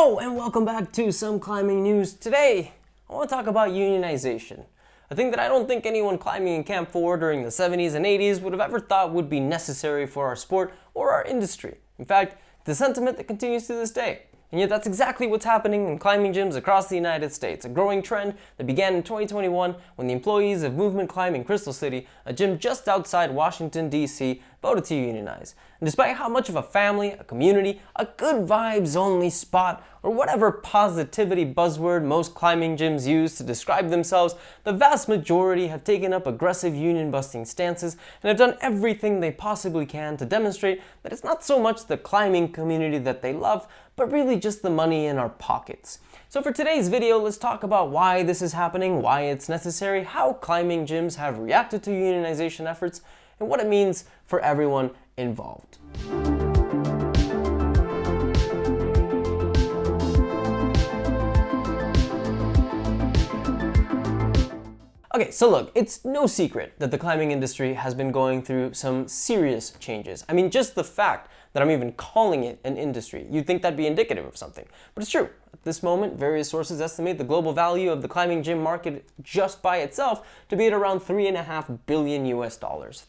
Hello and welcome back to Some Climbing News. Today, I want to talk about unionization. A thing that I don't think anyone climbing in Camp 4 during the 70s and 80s would have ever thought would be necessary for our sport or our industry. In fact, it's a sentiment that continues to this day. And yet that's exactly what's happening in climbing gyms across the United States, a growing trend that began in 2021 when the employees of Movement Climb in Crystal City, a gym just outside Washington, D.C., voted to unionize. And despite how much of a family, a community, a good vibes only spot, or whatever positivity buzzword most climbing gyms use to describe themselves, the vast majority have taken up aggressive union-busting stances and have done everything they possibly can to demonstrate that it's not so much the climbing community that they love, but really just the money in our pockets. So for today's video, let's talk about why this is happening, why it's necessary, how climbing gyms have reacted to unionization efforts, and what it means for everyone involved. Okay, so look, it's no secret that the climbing industry has been going through some serious changes. I mean, just the fact that I'm even calling it an industry, you'd think that'd be indicative of something. But it's true. At this moment, various sources estimate the global value of the climbing gym market just by itself to be at around $3.5 billion US.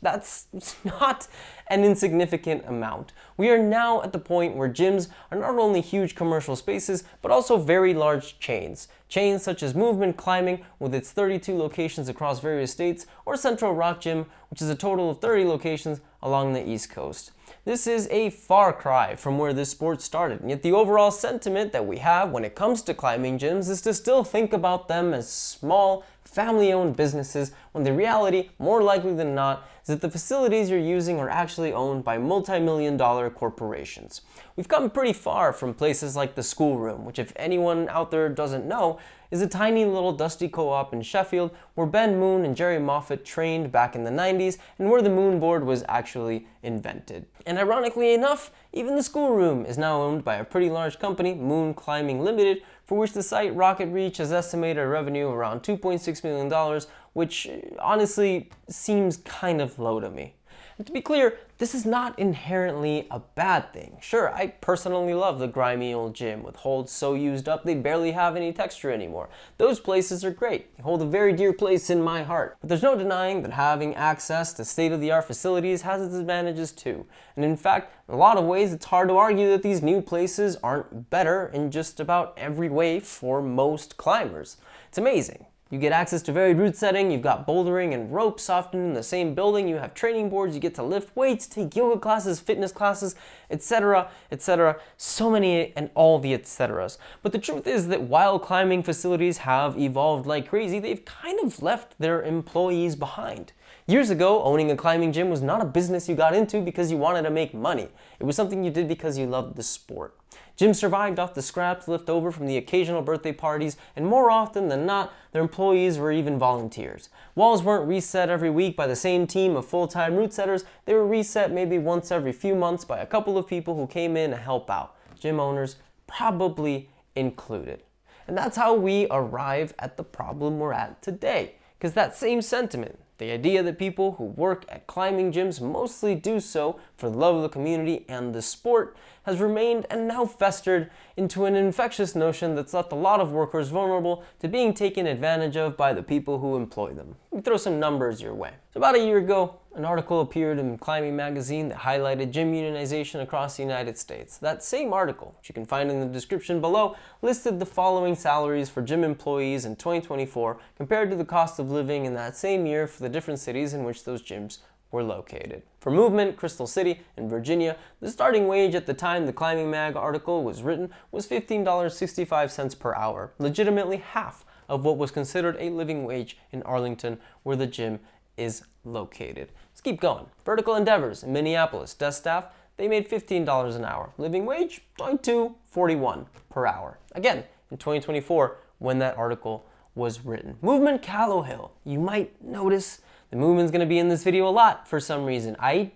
That's not an insignificant amount. We are now at the point where gyms are not only huge commercial spaces, but also very large chains. Chains such as Movement Climbing, with its 32 locations across various states, or Central Rock Gym, which is a total of 30 locations along the East Coast. This is a far cry from where this sport started, and yet the overall sentiment that we have when it comes to climbing gyms is to still think about them as small, family-owned businesses, when the reality, more likely than not, is that the facilities you're using are actually owned by multi-million-dollar corporations. We've come pretty far from places like the Schoolroom, which, if anyone out there doesn't know, is a tiny little dusty co-op in Sheffield where Ben Moon and Jerry Moffat trained back in the 90s and where the moon board was actually invented. And ironically enough, even the Schoolroom is now owned by a pretty large company, Moon Climbing Limited, for which the site Rocket Reach has estimated a revenue around $2.6 million, which honestly seems kind of low to me. And to be clear, this is not inherently a bad thing. Sure, I personally love the grimy old gym with holds so used up they barely have any texture anymore. Those places are great. They hold a very dear place in my heart. But there's no denying that having access to state-of-the-art facilities has its advantages too. And in fact, in a lot of ways, it's hard to argue that these new places aren't better in just about every way for most climbers. It's amazing. You get access to varied route setting, you've got bouldering and ropes often in the same building, you have training boards, you get to lift weights, take yoga classes, fitness classes, etc., etc. So many and all the etceteras. But the truth is that while climbing facilities have evolved like crazy, they've kind of left their employees behind. Years ago, owning a climbing gym was not a business you got into because you wanted to make money. It was something you did because you loved the sport. Gyms survived off the scraps left over from the occasional birthday parties, and more often than not, their employees were even volunteers. Walls weren't reset every week by the same team of full-time route setters, they were reset maybe once every few months by a couple of people who came in to help out, gym owners probably included. And that's how we arrive at the problem we're at today, because that same sentiment, the idea that people who work at climbing gyms mostly do so for the love of the community and the sport, has remained and now festered into an infectious notion that's left a lot of workers vulnerable to being taken advantage of by the people who employ them. Let me throw some numbers your way. So about a year ago, an article appeared in Climbing Magazine that highlighted gym unionization across the United States. That same article, which you can find in the description below, listed the following salaries for gym employees in 2024 compared to the cost of living in that same year for the different cities in which those gyms were located. For Movement, Crystal City, and Virginia, the starting wage at the time the Climbing Mag article was written was $15.65 per hour, legitimately half of what was considered a living wage in Arlington, where the gym is located. Let's keep going. Vertical Endeavors in Minneapolis, desk staff, they made $15 an hour. Living wage, $22.41 per hour. Again, in 2024, when that article was written. Movement Callow Hill, you might notice the movement's going to be in this video a lot for some reason. I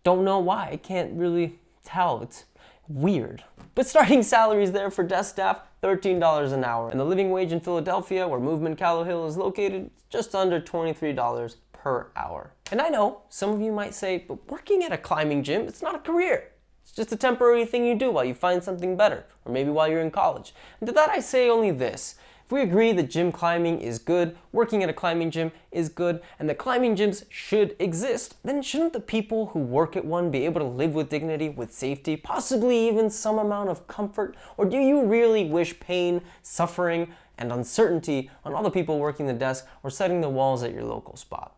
don't know why. I can't really tell. It's weird. But starting salaries there for desk staff, $13 an hour. And the living wage in Philadelphia, where Movement Callow Hill is located, just under $23 per hour. And I know some of you might say, but working at a climbing gym, it's not a career. It's just a temporary thing you do while you find something better, or maybe while you're in college. And to that I say only this. If we agree that gym climbing is good, working at a climbing gym is good, and that climbing gyms should exist, then shouldn't the people who work at one be able to live with dignity, with safety, possibly even some amount of comfort? Or do you really wish pain, suffering, and uncertainty on all the people working the desk or setting the walls at your local spot?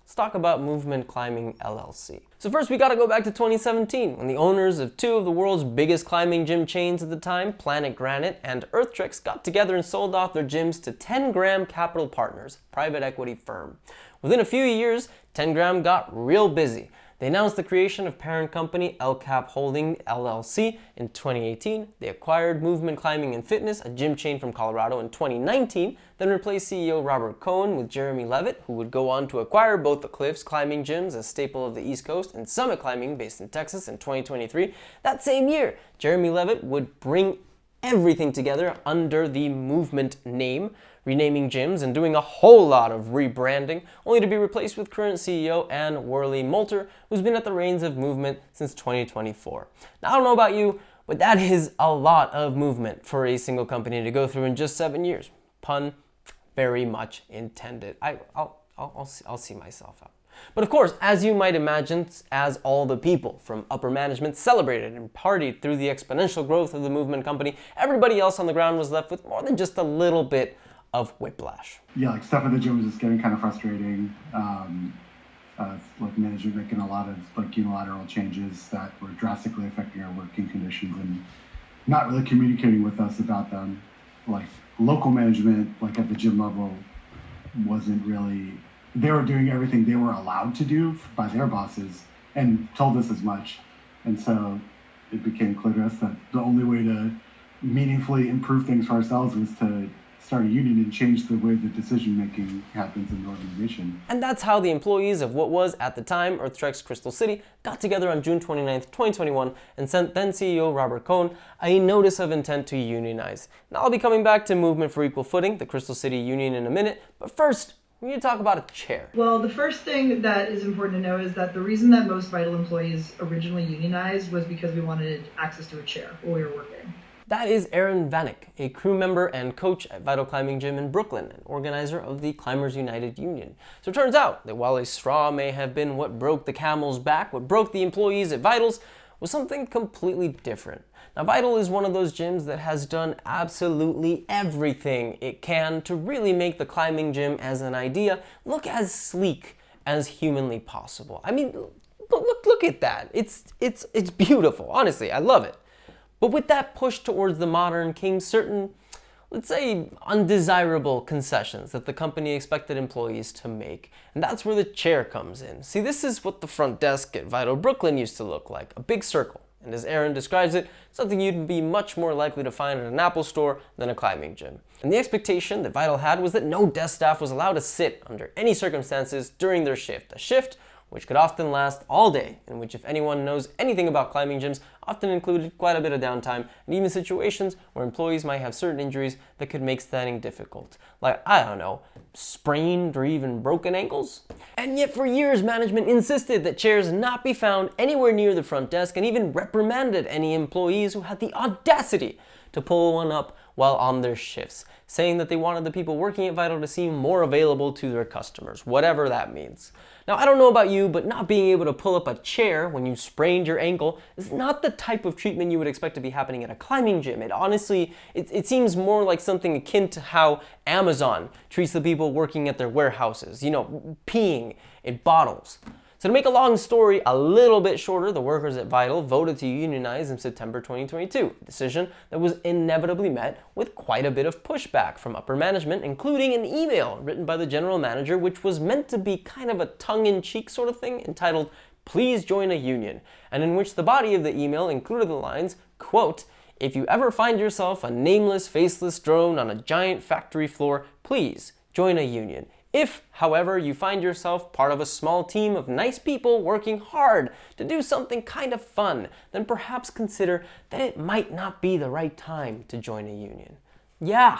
Let's talk about Movement Climbing LLC. So first we gotta go back to 2017 when the owners of two of the world's biggest climbing gym chains at the time, Planet Granite and Earthtrix, got together and sold off their gyms to 10 Gram Capital Partners, a private equity firm. Within a few years, 10 Gram got real busy. They announced the creation of parent company LCAP Holding LLC in 2018. They acquired Movement Climbing and Fitness, a gym chain from Colorado, in 2019, then replaced CEO Robert Cohen with Jeremy Levitt, who would go on to acquire both the Cliffs Climbing gyms, a staple of the East Coast, and Summit Climbing, based in Texas, in 2023. That same year, Jeremy Levitt would bring everything together under the Movement name, renaming gyms and doing a whole lot of rebranding, only to be replaced with current CEO Ann Worley Moulter, who's been at the reins of Movement since 2024. Now, I don't know about you, but that is a lot of movement for a single company to go through in just 7 years. Pun very much intended. I'll see myself out. But of course, as you might imagine, as all the people from upper management celebrated and partied through the exponential growth of the Movement company, everybody else on the ground was left with more than just a little bit of whiplash. Yeah, like stuff at the gym was just getting kind of frustrating. Like management making a lot of like unilateral changes that were drastically affecting our working conditions and not really communicating with us about them. Like local management, like at the gym level, wasn't really, they were doing everything they were allowed to do by their bosses and told us as much. And so it became clear to us that the only way to meaningfully improve things for ourselves was to start a union and change the way the decision making happens in the organization. And that's how the employees of what was, at the time, Earthtrix Crystal City got together on June 29th, 2021 and sent then CEO Robert Cohen a notice of intent to unionize. Now I'll be coming back to Movement for Equal Footing, the Crystal City Union, in a minute, but first, we need to talk about a chair. Well, the first thing that is important to know is that the reason that most Vital employees originally unionized was because we wanted access to a chair while we were working. That is Aaron Vanek, a crew member and coach at Vital Climbing Gym in Brooklyn, and organizer of the Climbers United Union. So it turns out that while a straw may have been what broke the camel's back, what broke the employees at Vitals was something completely different. Now, Vital is one of those gyms that has done absolutely everything it can to really make the climbing gym as an idea look as sleek as humanly possible. I mean, look at that. It's beautiful. Honestly, I love it. But with that push towards the modern came certain, let's say, undesirable concessions that the company expected employees to make. And that's where the chair comes in. See, this is what the front desk at Vital Brooklyn used to look like, a big circle. And as Aaron describes it, something you'd be much more likely to find at an Apple store than a climbing gym. And the expectation that Vital had was that no desk staff was allowed to sit under any circumstances during their shift. A shift which could often last all day, in which, if anyone knows anything about climbing gyms, often included quite a bit of downtime, and even situations where employees might have certain injuries that could make standing difficult. Like, I don't know, sprained or even broken ankles? And yet for years, management insisted that chairs not be found anywhere near the front desk, and even reprimanded any employees who had the audacity to pull one up while on their shifts, saying that they wanted the people working at Vital to seem more available to their customers, whatever that means. Now, I don't know about you, but not being able to pull up a chair when you sprained your ankle is not the type of treatment you would expect to be happening at a climbing gym. It honestly, it seems more like something akin to how Amazon treats the people working at their warehouses, peeing in bottles. So to make a long story a little bit shorter, the workers at Vital voted to unionize in September 2022, a decision that was inevitably met with quite a bit of pushback from upper management, including an email written by the general manager, which was meant to be kind of a tongue-in-cheek sort of thing, entitled, "Please join a union," and in which the body of the email included the lines, quote, "If you ever find yourself a nameless, faceless drone on a giant factory floor, please join a union. If, however, you find yourself part of a small team of nice people working hard to do something kind of fun, then perhaps consider that it might not be the right time to join a union." Yeah,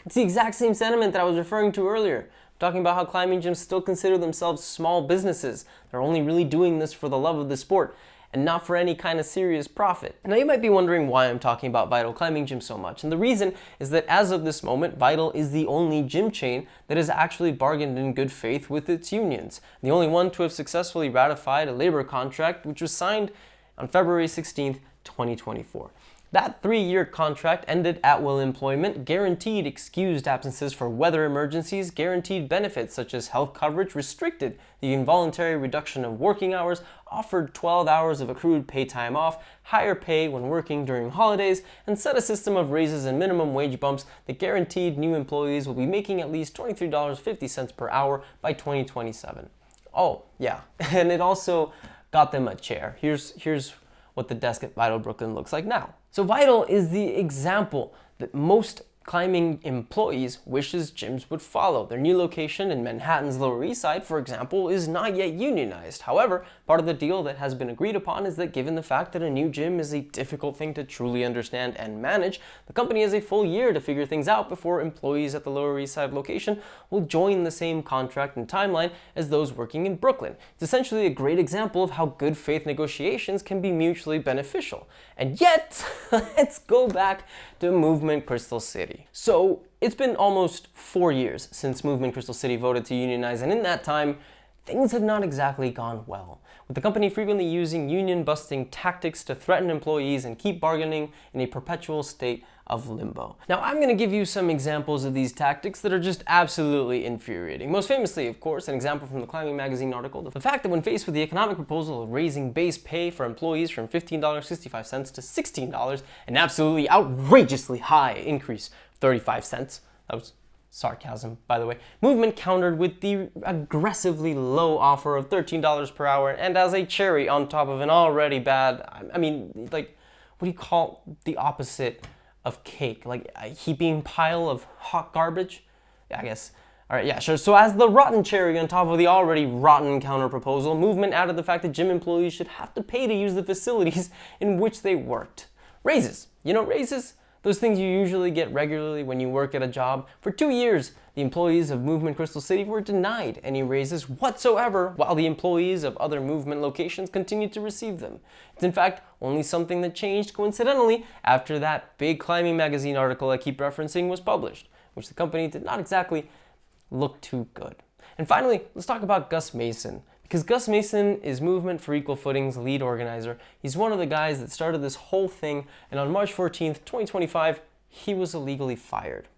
it's the exact same sentiment that I was referring to earlier. I'm talking about how climbing gyms still consider themselves small businesses. They're only really doing this for the love of the sport. and not for any kind of serious profit. Now you might be wondering why I'm talking about Vital Climbing Gym so much, and the reason is that as of this moment, Vital is the only gym chain that has actually bargained in good faith with its unions, the only one to have successfully ratified a labor contract which was signed on February 16th, 2024. That 3-year contract ended at-will employment, guaranteed excused absences for weather emergencies, guaranteed benefits such as health coverage, restricted the involuntary reduction of working hours, offered 12 hours of accrued pay time off, higher pay when working during holidays, and set a system of raises and minimum wage bumps that guaranteed new employees will be making at least $23.50 per hour by 2027. Oh, yeah, and it also got them a chair. Here's what the desk at Vital Brooklyn looks like now. So Vital is the example that most climbing employees wishes gyms would follow. Their new location in Manhattan's Lower East Side, for example, is not yet unionized. However, part of the deal that has been agreed upon is that given the fact that a new gym is a difficult thing to truly understand and manage, the company has a full year to figure things out before employees at the Lower East Side location will join the same contract and timeline as those working in Brooklyn. It's essentially a great example of how good faith negotiations can be mutually beneficial. And yet, let's go back to Movement Crystal City. So it's been almost 4 years since Movement Crystal City voted to unionize, and in that time, things have not exactly gone well, with the company frequently using union-busting tactics to threaten employees and keep bargaining in a perpetual state of limbo. Now, I'm going to give you some examples of these tactics that are just absolutely infuriating. Most famously, of course, an example from the Climbing Magazine article, the fact that when faced with the economic proposal of raising base pay for employees from $15.65 to $16, an absolutely outrageously high increase, 35 cents, that was sarcasm, by the way, Movement countered with the aggressively low offer of $13 per hour, and as a cherry on top of an already bad, I mean, like, what do you call the opposite of cake? Like a heaping pile of hot garbage? Yeah, I guess. All right, yeah, sure. So as the rotten cherry on top of the already rotten counter proposal, Movement added the fact that gym employees should have to pay to use the facilities in which they worked. Raises. You know, raises? Those things you usually get regularly when you work at a job. For 2 years, the employees of Movement Crystal City were denied any raises whatsoever, while the employees of other Movement locations continued to receive them. It's in fact only something that changed coincidentally after that big Climbing Magazine article I keep referencing was published, which the company did not exactly look too good. And finally, let's talk about Gus Mason. Because Gus Mason is Movement for Equal Footing's lead organizer. He's one of the guys that started this whole thing, and on March 14th, 2025, he was illegally fired.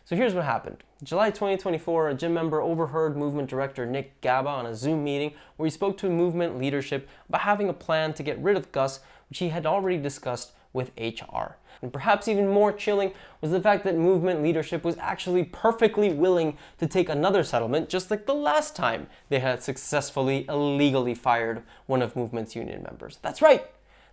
So here's what happened. In July 2024, a gym member overheard Movement director Nick Gaba on a Zoom meeting where he spoke to Movement leadership about having a plan to get rid of Gus, which he had already discussed with HR. And perhaps even more chilling was the fact that Movement leadership was actually perfectly willing to take another settlement, just like the last time they had successfully illegally fired one of Movement's union members. That's right!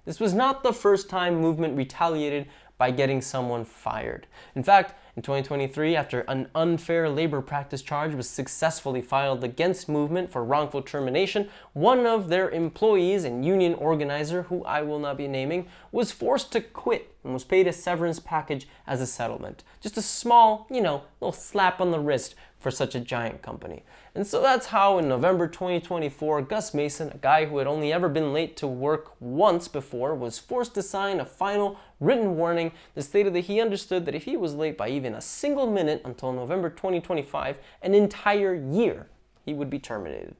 This was not the first time Movement retaliated by getting someone fired. In fact, in 2023, after an unfair labor practice charge was successfully filed against Movement for wrongful termination, one of their employees and union organizer, who I will not be naming, was forced to quit and was paid a severance package as a settlement. Just a small, little slap on the wrist for such a giant company. And so that's how in November 2024, Gus Mason, a guy who had only ever been late to work once before, was forced to sign a final written warning that stated that he understood that if he was late by even a single minute until November 2025, an entire year, he would be terminated.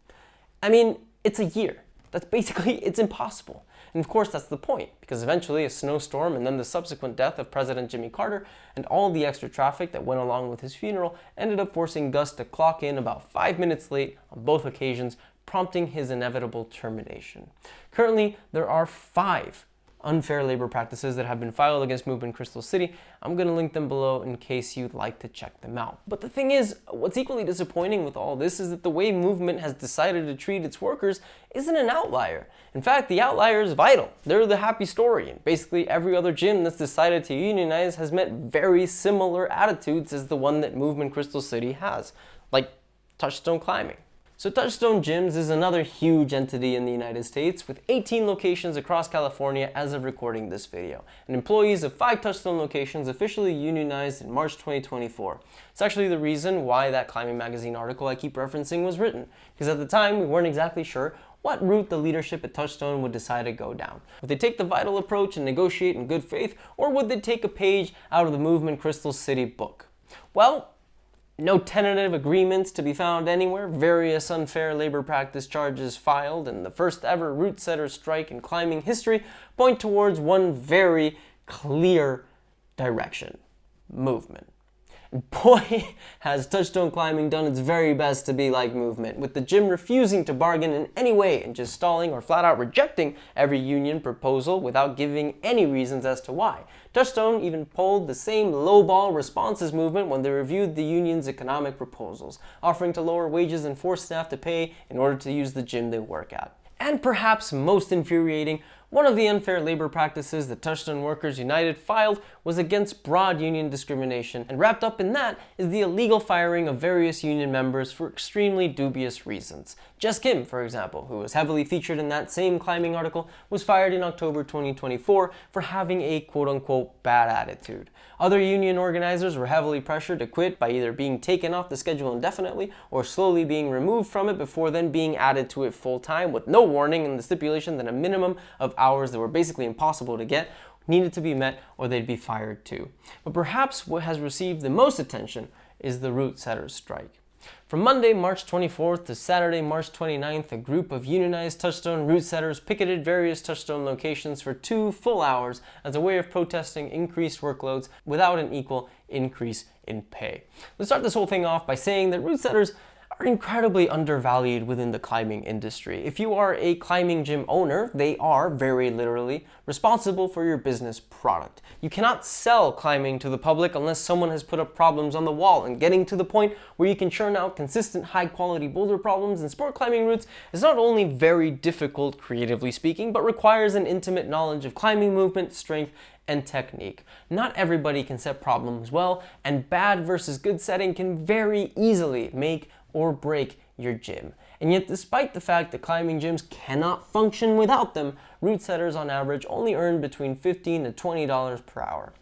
I mean, it's a year. That's basically, it's impossible. And of course, that's the point, because eventually a snowstorm and then the subsequent death of President Jimmy Carter and all the extra traffic that went along with his funeral ended up forcing Gus to clock in about 5 minutes late on both occasions, prompting his inevitable termination. Currently, there are 5 unfair labor practices that have been filed against Movement Crystal City. I'm going to link them below in case you'd like to check them out. But the thing is, what's equally disappointing with all this is that the way Movement has decided to treat its workers isn't an outlier. In fact, the outlier is Vital. They're the happy story, and basically every other gym that's decided to unionize has met very similar attitudes as the one that Movement Crystal City has, like Touchstone Climbing. So Touchstone Gyms is another huge entity in the United States with 18 locations across California as of recording this video. And employees of 5 Touchstone locations officially unionized in March 2024. It's actually the reason why that Climbing Magazine article I keep referencing was written, because at the time we weren't exactly sure what route the leadership at Touchstone would decide to go down. Would they take the vital approach and negotiate in good faith, or would they take a page out of the Movement Crystal City book? Well, no tentative agreements to be found anywhere, various unfair labor practice charges filed, and the first ever route setter strike in climbing history point towards one very clear direction: movement. And boy, has Touchstone Climbing done its very best to be like Movement, with the gym refusing to bargain in any way and just stalling or flat out rejecting every union proposal without giving any reasons as to why. Touchstone even pulled the same lowball response as Movement when they reviewed the union's economic proposals, offering to lower wages and force staff to pay in order to use the gym they work at. And perhaps most infuriating, one of the unfair labor practices that Touchstone Workers United filed was against broad union discrimination, and wrapped up in that is the illegal firing of various union members for extremely dubious reasons. Jess Kim, for example, who was heavily featured in that same climbing article, was fired in October 2024 for having a quote-unquote bad attitude. Other union organizers were heavily pressured to quit by either being taken off the schedule indefinitely or slowly being removed from it before then being added to it full-time with no warning and the stipulation that a minimum of hours that were basically impossible to get needed to be met or they'd be fired too. But perhaps what has received the most attention is the route setters strike. From Monday, March 24th to Saturday, March 29th, a group of unionized Touchstone route setters picketed various Touchstone locations for 2 full hours as a way of protesting increased workloads without an equal increase in pay. Let's start this whole thing off by saying that route setters are incredibly undervalued within the climbing industry. If you are a climbing gym owner, they are, very literally, responsible for your business product. You cannot sell climbing to the public unless someone has put up problems on the wall, and getting to the point where you can churn out consistent high-quality boulder problems in sport climbing routes is not only very difficult, creatively speaking, but requires an intimate knowledge of climbing movement, strength, and technique. Not everybody can set problems well, and bad versus good setting can very easily make or break your gym. And yet, despite the fact that climbing gyms cannot function without them, route setters on average only earn between $15 to $20 per hour.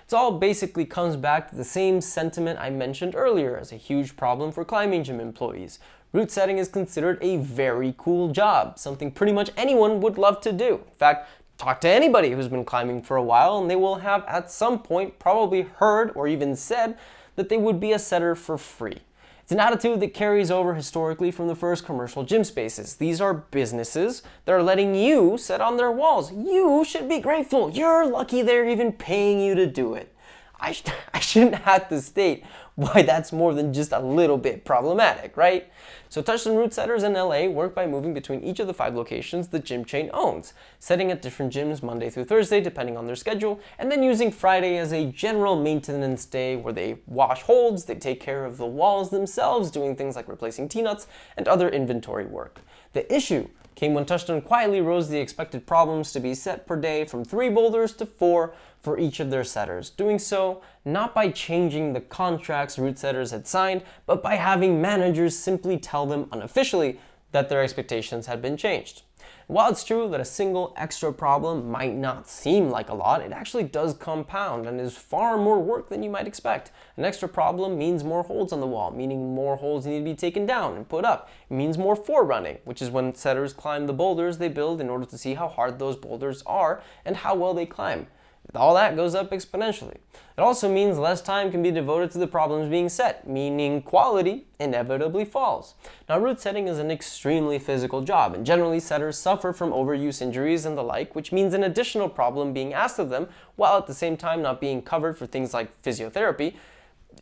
It all basically comes back to the same sentiment I mentioned earlier as a huge problem for climbing gym employees. Route setting is considered a very cool job, something pretty much anyone would love to do. In fact, talk to anybody who's been climbing for a while and they will have at some point probably heard or even said that they would be a setter for free. It's an attitude that carries over historically from the first commercial gym spaces. These are businesses that are letting you set on their walls. You should be grateful. You're lucky they're even paying you to do it. I shouldn't have to state why that's more than just a little bit problematic, right? So Touchstone route setters in LA work by moving between each of the 5 locations the gym chain owns, setting at different gyms Monday through Thursday depending on their schedule, and then using Friday as a general maintenance day where they wash holds, they take care of the walls themselves, doing things like replacing T-nuts and other inventory work. The issue came when Touchstone quietly rose the expected problems to be set per day from 3 boulders to 4 for each of their setters, doing so not by changing the contracts route setters had signed, but by having managers simply tell them unofficially that their expectations had been changed. While it's true that a single extra problem might not seem like a lot, it actually does compound and is far more work than you might expect. An extra problem means more holds on the wall, meaning more holds need to be taken down and put up. It means more forerunning, which is when setters climb the boulders they build in order to see how hard those boulders are and how well they climb. All that goes up exponentially. It also means less time can be devoted to the problems being set, meaning quality inevitably falls. Now, route setting is an extremely physical job, and generally setters suffer from overuse injuries and the like, which means an additional problem being asked of them, while at the same time not being covered for things like physiotherapy.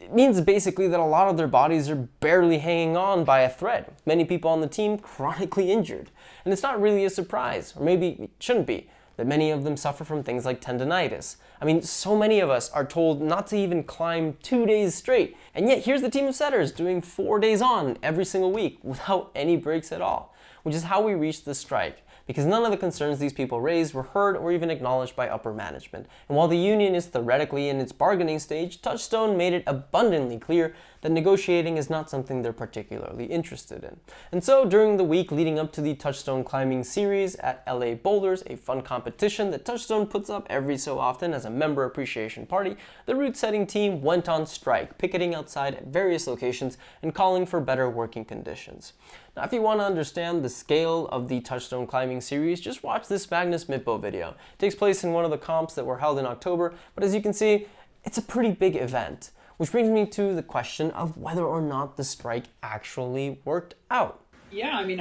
It means basically that a lot of their bodies are barely hanging on by a thread. Many people on the team chronically injured. And it's not really a surprise, or maybe it shouldn't be, that many of them suffer from things like tendonitis. I mean, so many of us are told not to even climb 2 days straight, and yet here's the team of setters doing 4 days on every single week without any breaks at all, which is how we reached the strike, because none of the concerns these people raised were heard or even acknowledged by upper management. And while the union is theoretically in its bargaining stage, Touchstone made it abundantly clear that negotiating is not something they're particularly interested in. And so during the week leading up to the Touchstone climbing series at LA Boulders, a fun competition that Touchstone puts up every so often as a member appreciation party, the route setting team went on strike, picketing outside at various locations and calling for better working conditions. Now, if you want to understand the scale of the Touchstone climbing series, just watch this Magnus Mitbo video. It takes place in one of the comps that were held in October, but as you can see, it's a pretty big event. Which brings me to the question of whether or not the strike actually worked out. Yeah, I mean,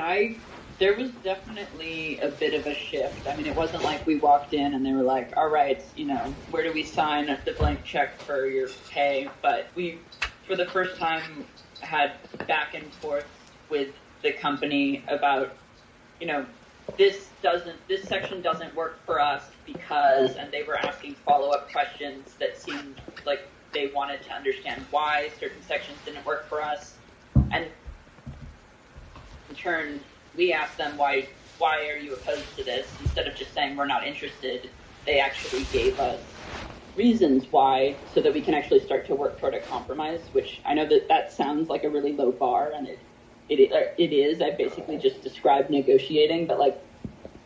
there was definitely a bit of a shift. I mean, it wasn't like we walked in and they were like, all right, where do we sign the blank check for your pay? But we, for the first time, had back and forth with the company about, this section doesn't work for us because, and they were asking follow-up questions that seemed like they wanted to understand why certain sections didn't work for us. And in turn, we asked them, why are you opposed to this? Instead of just saying we're not interested, they actually gave us reasons why, so that we can actually start to work toward a compromise, which I know that sounds like a really low bar, and it is. I basically just described negotiating, but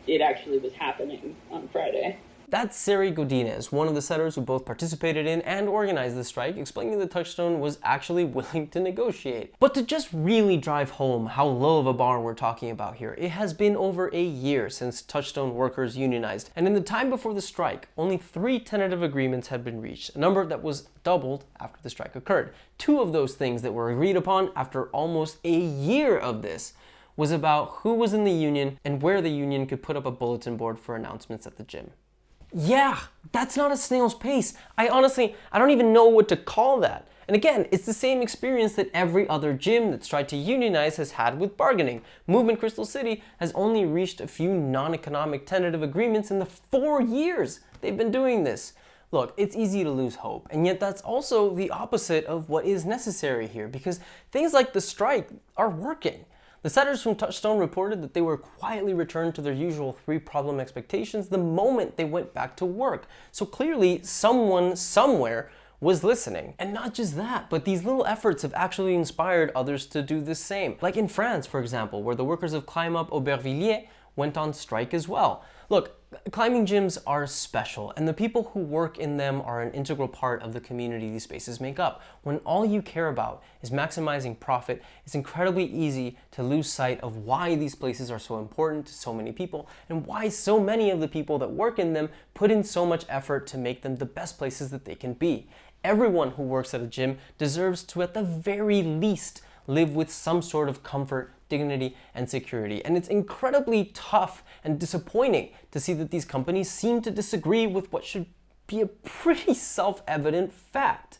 it actually was happening on Friday. That's Sari Godinez, one of the setters who both participated in and organized the strike, explaining that Touchstone was actually willing to negotiate. But to just really drive home how low of a bar we're talking about here, it has been over a year since Touchstone workers unionized, and in the time before the strike, only 3 tentative agreements had been reached, a number that was doubled after the strike occurred. 2 of those things that were agreed upon after almost a year of this was about who was in the union and where the union could put up a bulletin board for announcements at the gym. Yeah, that's not a snail's pace. I don't even know what to call that. And again, it's the same experience that every other gym that's tried to unionize has had with bargaining. Movement Crystal City has only reached a few non-economic tentative agreements in the 4 years they've been doing this. Look, it's easy to lose hope, and yet that's also the opposite of what is necessary here, because things like the strike are working. The setters from Touchstone reported that they were quietly returned to their usual 3 problem expectations the moment they went back to work. So clearly, someone somewhere was listening. And not just that, but these little efforts have actually inspired others to do the same. Like in France, for example, where the workers of Climb Up Aubervilliers went on strike as well. Look, climbing gyms are special, and the people who work in them are an integral part of the community these spaces make up. When all you care about is maximizing profit, it's incredibly easy to lose sight of why these places are so important to so many people, and why so many of the people that work in them put in so much effort to make them the best places that they can be. Everyone who works at a gym deserves to, at the very least, live with some sort of comfort, dignity, and security. And it's incredibly tough and disappointing to see that these companies seem to disagree with what should be a pretty self-evident fact.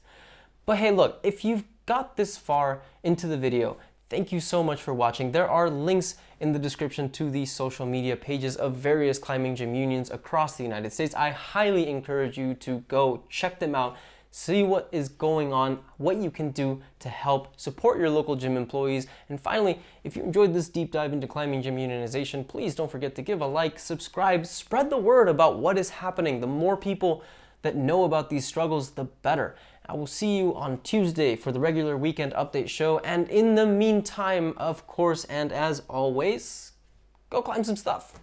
But hey, look, if you've got this far into the video, thank you so much for watching. There are links in the description to the social media pages of various climbing gym unions across the United States. I highly encourage you to go check them out, see what is going on, what you can do to help support your local gym employees. And finally, if you enjoyed this deep dive into climbing gym unionization, please don't forget to give a like, subscribe, spread the word about what is happening. The more people that know about these struggles, the better. I will see you on Tuesday for the regular weekend update show. And in the meantime, of course, and as always, go climb some stuff.